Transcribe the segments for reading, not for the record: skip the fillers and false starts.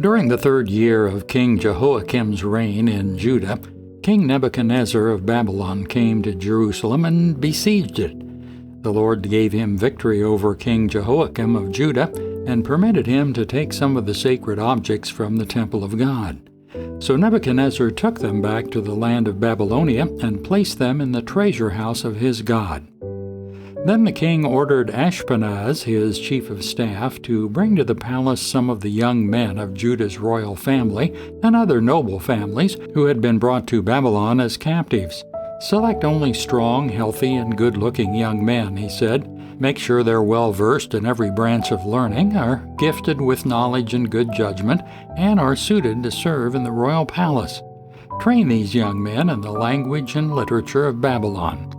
During the 3rd year of King Jehoiakim's reign in Judah, King Nebuchadnezzar of Babylon came to Jerusalem and besieged it. The Lord gave him victory over King Jehoiakim of Judah and permitted him to take some of the sacred objects from the temple of God. So Nebuchadnezzar took them back to the land of Babylonia and placed them in the treasure house of his God. Then the king ordered Ashpenaz, his chief of staff, to bring to the palace some of the young men of Judah's royal family and other noble families who had been brought to Babylon as captives. Select only strong, healthy, and good-looking young men, he said. Make sure they're well-versed in every branch of learning, are gifted with knowledge and good judgment, and are suited to serve in the royal palace. Train these young men in the language and literature of Babylon.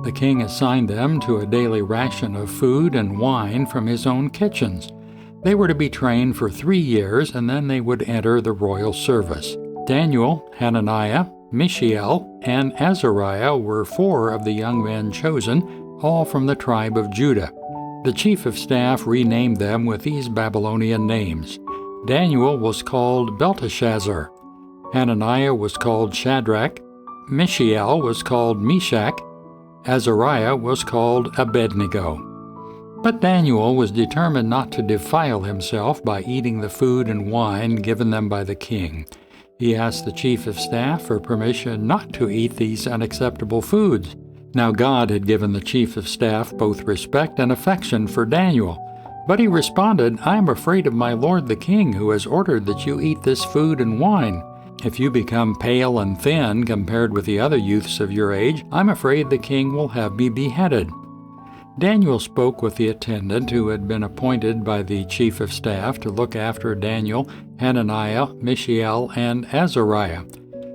The king assigned them to a daily ration of food and wine from his own kitchens. They were to be trained for 3 years, and then they would enter the royal service. Daniel, Hananiah, Mishael, and Azariah were 4 of the young men chosen, all from the tribe of Judah. The chief of staff renamed them with these Babylonian names. Daniel was called Belteshazzar. Hananiah was called Shadrach. Mishael was called Meshach. Azariah was called Abednego. But Daniel was determined not to defile himself by eating the food and wine given them by the king. He asked the chief of staff for permission not to eat these unacceptable foods. Now God had given the chief of staff both respect and affection for Daniel. But he responded, "I am afraid of my lord the king, who has ordered that you eat this food and wine. If you become pale and thin compared with the other youths of your age, I'm afraid the king will have me beheaded." Daniel spoke with the attendant who had been appointed by the chief of staff to look after Daniel, Hananiah, Mishael, and Azariah.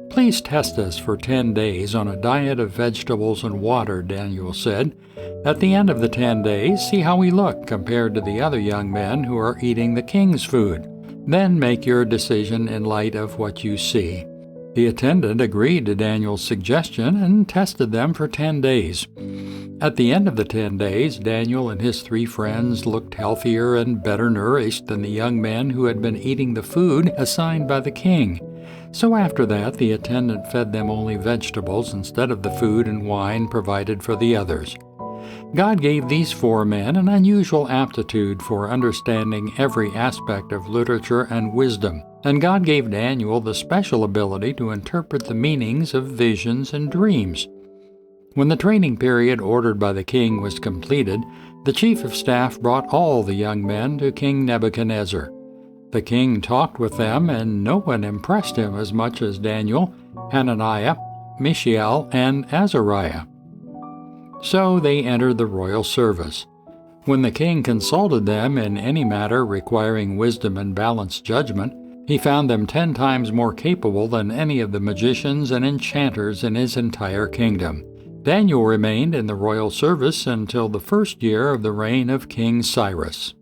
"Please test us for 10 days on a diet of vegetables and water," Daniel said. "At the end of the 10 days, see how we look compared to the other young men who are eating the king's food. Then make your decision in light of what you see." The attendant agreed to Daniel's suggestion and tested them for 10 days. At the end of the 10 days, Daniel and his 3 friends looked healthier and better nourished than the young men who had been eating the food assigned by the king. So after that, the attendant fed them only vegetables instead of the food and wine provided for the others. God gave these 4 men an unusual aptitude for understanding every aspect of literature and wisdom, and God gave Daniel the special ability to interpret the meanings of visions and dreams. When the training period ordered by the king was completed, the chief of staff brought all the young men to King Nebuchadnezzar. The king talked with them, and no one impressed him as much as Daniel, Hananiah, Mishael, and Azariah. So they entered the royal service. When the king consulted them in any matter requiring wisdom and balanced judgment, he found them 10 times more capable than any of the magicians and enchanters in his entire kingdom. Daniel remained in the royal service until the 1st year of the reign of King Cyrus.